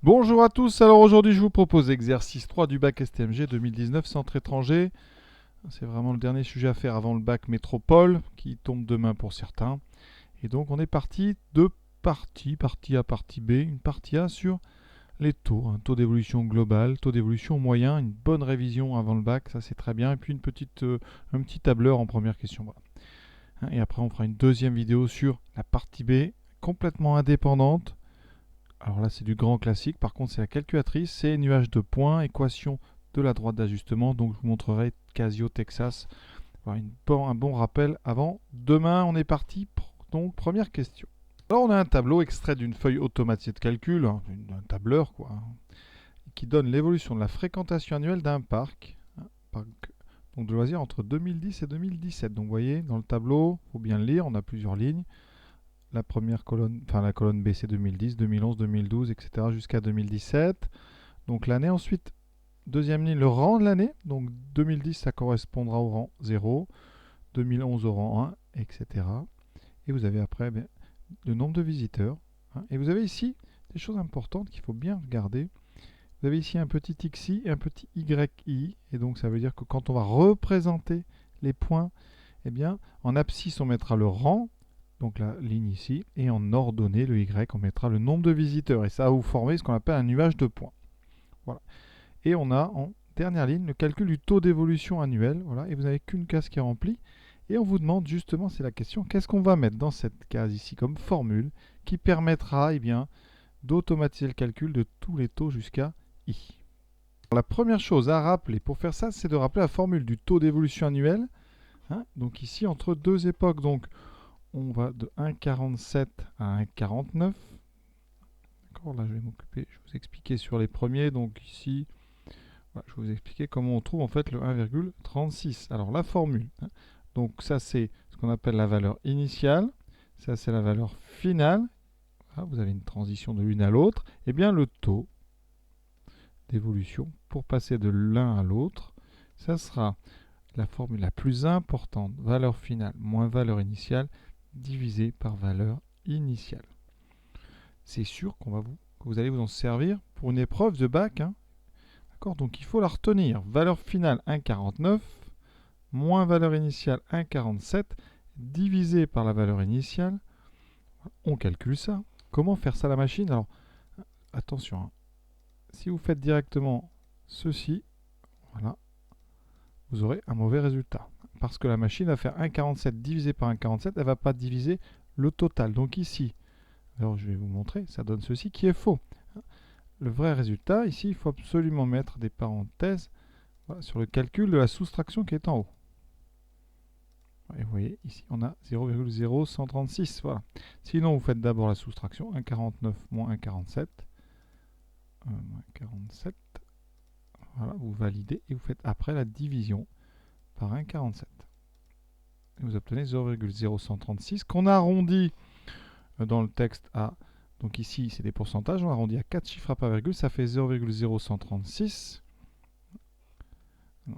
Bonjour à tous, alors aujourd'hui je vous propose l'exercice 3 du bac STMG 2019 Centre étranger. C'est vraiment le dernier sujet à faire avant le bac métropole qui tombe demain pour certains. Et donc on est parti de partie A, partie B, une partie A sur les taux, un taux d'évolution global, taux d'évolution moyen, une bonne révision avant le bac, ça c'est très bien, et puis un petit tableur en première question. Voilà. Et après on fera une deuxième vidéo sur la partie B, complètement indépendante. Alors là, c'est du grand classique. Par contre, c'est la calculatrice. C'est nuage de points, équation de la droite d'ajustement. Donc, je vous montrerai Casio, Texas. Voilà, un bon rappel avant. Demain, on est parti. Donc, première question. Alors, on a un tableau extrait d'une feuille automatisée de calcul, d'un tableur, quoi, qui donne l'évolution de la fréquentation annuelle d'un parc, donc de loisirs entre 2010 et 2017. Donc, vous voyez, dans le tableau, il faut bien le lire. On a plusieurs lignes. La première colonne, enfin la colonne B c'est 2010, 2011, 2012, etc. jusqu'à 2017. Donc l'année ensuite, deuxième ligne, le rang de l'année. Donc 2010 ça correspondra au rang 0, 2011 au rang 1, etc. Et vous avez après le nombre de visiteurs. Et vous avez ici des choses importantes qu'il faut bien regarder. Vous avez ici un petit XI et un petit YI. Et donc ça veut dire que quand on va représenter les points, eh bien en abscisse on mettra le rang, donc la ligne ici, et en ordonnée, le Y, on mettra le nombre de visiteurs. Et ça va vous former ce qu'on appelle un nuage de points. Voilà. Et on a en dernière ligne le calcul du taux d'évolution annuel. Voilà. Et vous n'avez qu'une case qui est remplie. Et on vous demande justement, c'est la question, qu'est-ce qu'on va mettre dans cette case ici comme formule qui permettra d'automatiser le calcul de tous les taux jusqu'à I. Alors, la première chose à rappeler pour faire ça, c'est de rappeler la formule du taux d'évolution annuel. Donc ici, entre deux époques. Donc on va de 1,47 à 1,49. D'accord, là je vais m'occuper, je vais vous expliquer sur les premiers. Donc ici, voilà, je vais vous expliquer comment on trouve en fait le 1,36. Alors la formule, donc ça c'est ce qu'on appelle la valeur initiale, ça c'est la valeur finale. Voilà, vous avez une transition de l'une à l'autre. Et bien le taux d'évolution pour passer de l'un à l'autre, ça sera la formule la plus importante, valeur finale moins valeur initiale, divisé par valeur initiale. C'est sûr que vous allez vous en servir pour une épreuve de bac. D'accord, donc il faut la retenir. Valeur finale 1,49 moins valeur initiale 1,47 divisé par la valeur initiale. On calcule ça. Comment faire ça à la machine? Alors, attention, si vous faites directement ceci, voilà, vous aurez un mauvais résultat. Parce que la machine va faire 1,47 divisé par 1,47, elle ne va pas diviser le total. Donc ici, alors je vais vous montrer, ça donne ceci qui est faux. Le vrai résultat, ici, il faut absolument mettre des parenthèses sur le calcul de la soustraction qui est en haut. Et vous voyez, ici, on a 0,0136. Voilà. Sinon, vous faites d'abord la soustraction, 1,49 moins 1,47. Moins 47. Voilà, vous validez et vous faites après la division par 1,47. Et vous obtenez 0,0136 qu'on arrondit dans le texte à, donc ici c'est des pourcentages, on arrondit à 4 chiffres à pas virgule, ça fait 0,0136,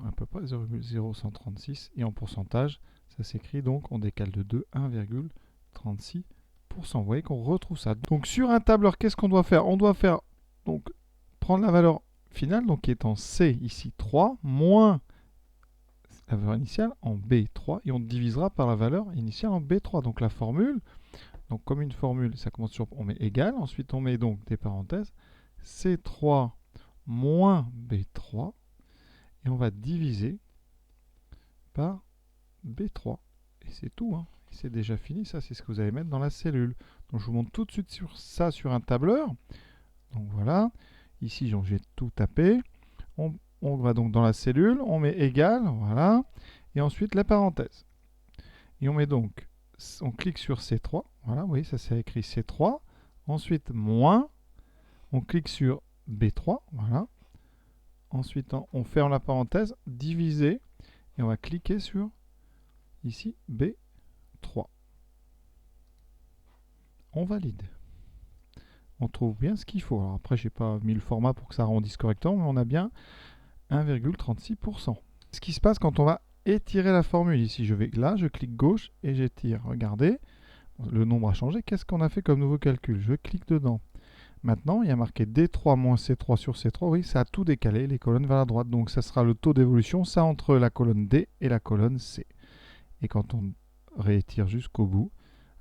à peu près 0,0136, et en pourcentage, ça s'écrit donc, on décale de 2, 1,36%. Vous voyez qu'on retrouve ça. Donc sur un tableur, qu'est-ce qu'on doit faire? On doit faire, donc, prendre la valeur finale, donc qui est en C ici 3, moins la valeur initiale en B3, et on divisera par la valeur initiale en B3. Donc la formule, donc comme une formule, ça commence sur, on met égal, ensuite on met donc des parenthèses, C3 moins B3, et on va diviser par B3. Et c'est tout, c'est déjà fini, ça c'est ce que vous allez mettre dans la cellule. Donc je vous montre tout de suite sur ça sur un tableur. Donc voilà, ici j'ai tout tapé. On va donc dans la cellule, on met égal, voilà, et ensuite la parenthèse. Et on met donc, on clique sur C3, voilà, vous voyez, ça c'est écrit C3. Ensuite, moins, on clique sur B3, voilà. Ensuite, on ferme la parenthèse, diviser, et on va cliquer sur, ici, B3. On valide. On trouve bien ce qu'il faut. Alors après, je n'ai pas mis le format pour que ça arrondisse correctement, mais on a bien 1,36%. Ce qui se passe quand on va étirer la formule, ici, je vais là, je clique gauche et j'étire. Regardez, le nombre a changé. Qu'est-ce qu'on a fait comme nouveau calcul? Je clique dedans. maintenant, il y a marqué D3 moins C3 sur C3. Oui, ça a tout décalé, les colonnes vers la droite. Donc, ça sera le taux d'évolution, ça entre la colonne D et la colonne C. Et quand on réétire jusqu'au bout,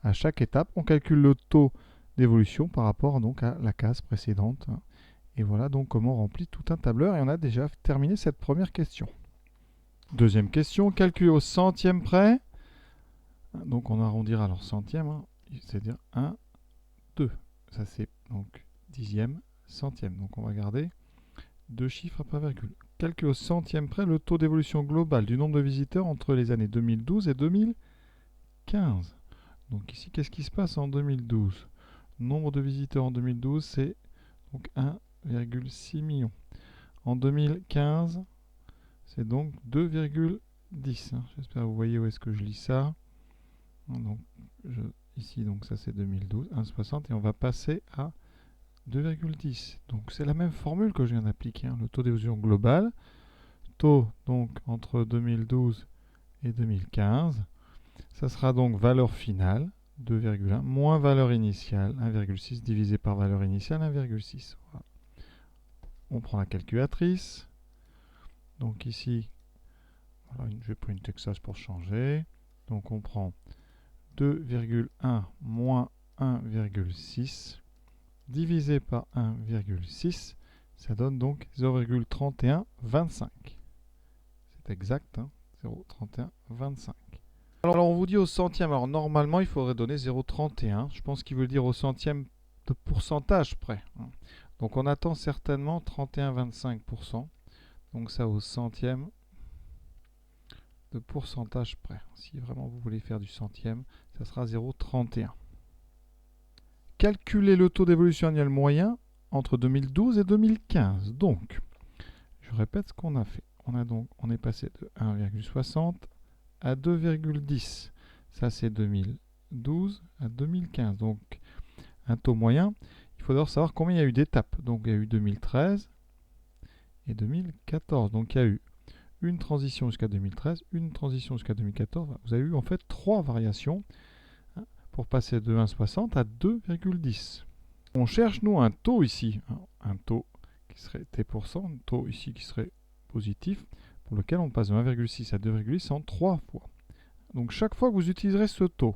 à chaque étape, on calcule le taux d'évolution par rapport donc à la case précédente. Et voilà donc comment on remplit tout un tableur. Et on a déjà terminé cette première question. Deuxième question, calculer au centième près. Donc on arrondira alors centième, c'est-à-dire 1, 2. Ça c'est donc dixième, centième. Donc on va garder deux chiffres après virgule. Calculer au centième près le taux d'évolution globale du nombre de visiteurs entre les années 2012 et 2015. Donc ici, qu'est-ce qui se passe en 2012? Nombre de visiteurs en 2012, c'est donc 1,6 million. En 2015, c'est donc 2,10. J'espère que vous voyez où est-ce que je lis ça. Donc, ici, donc ça c'est 2012, 1,60, et on va passer à 2,10. Donc c'est la même formule que je viens d'appliquer, le taux d'évolution global. Taux donc entre 2012 et 2015. Ça sera donc valeur finale, 2,1, moins valeur initiale, 1,6, divisé par valeur initiale, 1,6. Voilà. On prend la calculatrice. Donc ici, voilà, je vais prendre une Texas pour changer. Donc on prend 2,1 moins 1,6 divisé par 1,6. Ça donne donc 0,3125. C'est exact, 0,3125. Alors on vous dit au centième, alors normalement il faudrait donner 0,31, je pense qu'il veut dire au centième de pourcentage près. Donc on attend certainement 31,25%, donc ça au centième de pourcentage près. Si vraiment vous voulez faire du centième, ça sera 0,31. Calculer le taux d'évolution annuel moyen entre 2012 et 2015. Donc, je répète ce qu'on a fait. On est passé de 1,60 à 2,10. Ça, c'est 2012 à 2015. Donc, un taux moyen. Il faut d'abord savoir combien il y a eu d'étapes. Donc, il y a eu 2013 et 2014. Donc, il y a eu une transition jusqu'à 2013, une transition jusqu'à 2014. Vous avez eu en fait 3 variations pour passer de 1,60 à 2,10. On cherche, nous, un taux ici. Un taux qui serait T%, un taux ici qui serait positif, pour lequel on passe de 1,6 à 2,10 en 3 fois. Donc chaque fois que vous utiliserez ce taux,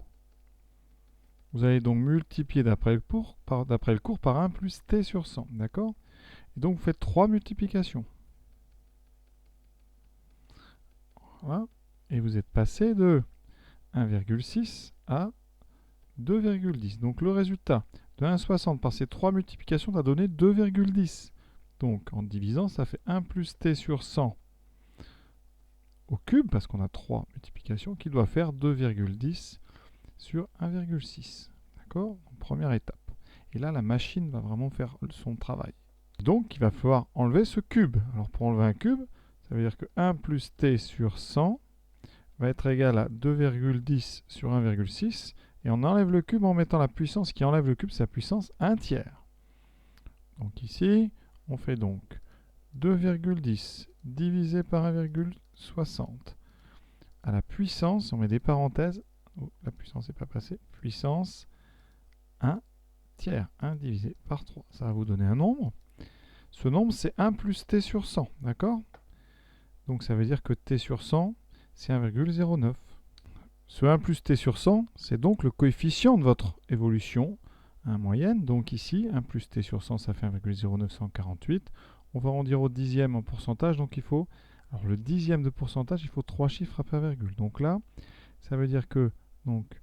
vous allez donc multiplier d'après le cours par 1 plus t sur 100. D'accord? Et donc vous faites 3 multiplications. Voilà. Et vous êtes passé de 1,6 à 2,10. Donc le résultat de 1,60 par ces 3 multiplications va donner 2,10. Donc en divisant, ça fait 1 plus t sur 100 au cube, parce qu'on a 3 multiplications, qui doit faire 2,10 sur 1,6. D'accord? Première étape. Et là, la machine va vraiment faire son travail. Donc, il va falloir enlever ce cube. Alors, pour enlever un cube, ça veut dire que 1 plus t sur 100 va être égal à 2,10 sur 1,6. Et on enlève le cube en mettant la puissance qui enlève le cube, c'est la puissance 1 tiers. Donc ici, on fait donc 2,10 divisé par 1,60 à la puissance, on met des parenthèses, la puissance n'est pas passée, puissance 1 tiers, 1 divisé par 3. Ça va vous donner un nombre. Ce nombre, c'est 1 plus t sur 100, d'accord? Donc ça veut dire que t sur 100, c'est 1,09. Ce 1 plus t sur 100, c'est donc le coefficient de votre évolution moyenne. Donc ici, 1 plus t sur 100, ça fait 1,0948. On va arrondir au dixième en pourcentage, donc il faut... Alors le dixième de pourcentage, il faut 3 chiffres après virgule. Donc là, ça veut dire que donc,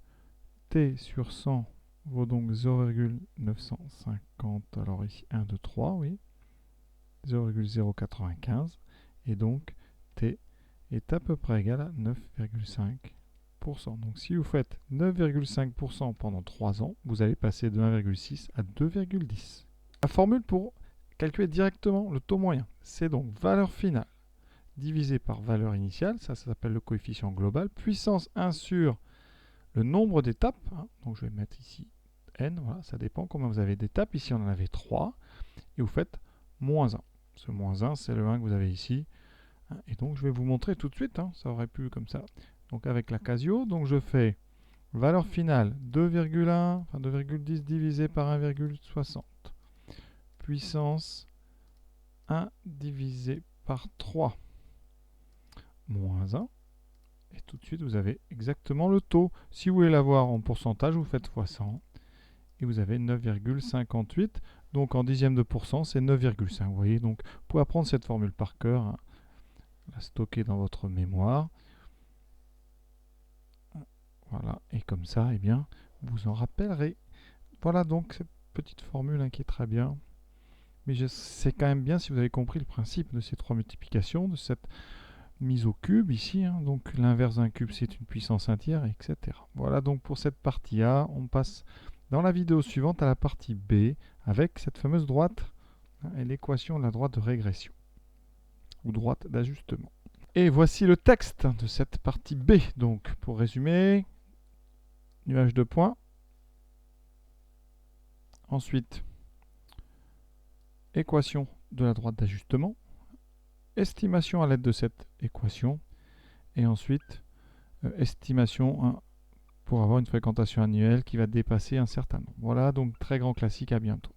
t sur 100 vaut donc 0,950. Alors ici, 1, 2, 3, oui. 0,095. Et donc, t est à peu près égal à 9,5%. Donc si vous faites 9,5% pendant 3 ans, vous allez passer de 1,6 à 2,10. La formule pour calculer directement le taux moyen, c'est donc valeur finale divisé par valeur initiale, ça s'appelle le coefficient global, puissance 1 sur le nombre d'étapes, donc je vais mettre ici n, voilà, ça dépend combien vous avez d'étapes, ici on en avait 3, et vous faites moins 1. Ce moins 1, c'est le 1 que vous avez ici, et donc je vais vous montrer tout de suite, ça aurait pu comme ça. Donc avec la Casio, donc je fais valeur finale 2,1, enfin 2,10 divisé par 1,60. puissance 1 divisé par 3 moins 1. Et tout de suite, vous avez exactement le taux. Si vous voulez l'avoir en pourcentage, vous faites x 100. Et vous avez 9,58. Donc en dixième de pourcent, c'est 9,5. Vous voyez, donc vous pouvez apprendre cette formule par cœur, hein, la stocker dans votre mémoire. Voilà, et comme ça, eh bien, vous en rappellerez. Voilà donc cette petite formule, hein, qui est très bien. Mais c'est quand même bien si vous avez compris le principe de ces trois multiplications, de cette mise au cube ici, hein. Donc l'inverse d'un cube, c'est une puissance 1 tiers, etc. Voilà donc pour cette partie A. On passe dans la vidéo suivante à la partie B avec cette fameuse droite, hein, et l'équation de la droite de régression ou droite d'ajustement. Et voici le texte de cette partie B. Donc pour résumer, nuage de points. Ensuite, équation de la droite d'ajustement, estimation à l'aide de cette équation, et ensuite estimation, hein, pour avoir une fréquentation annuelle qui va dépasser un certain nombre. Voilà donc très grand classique, à bientôt.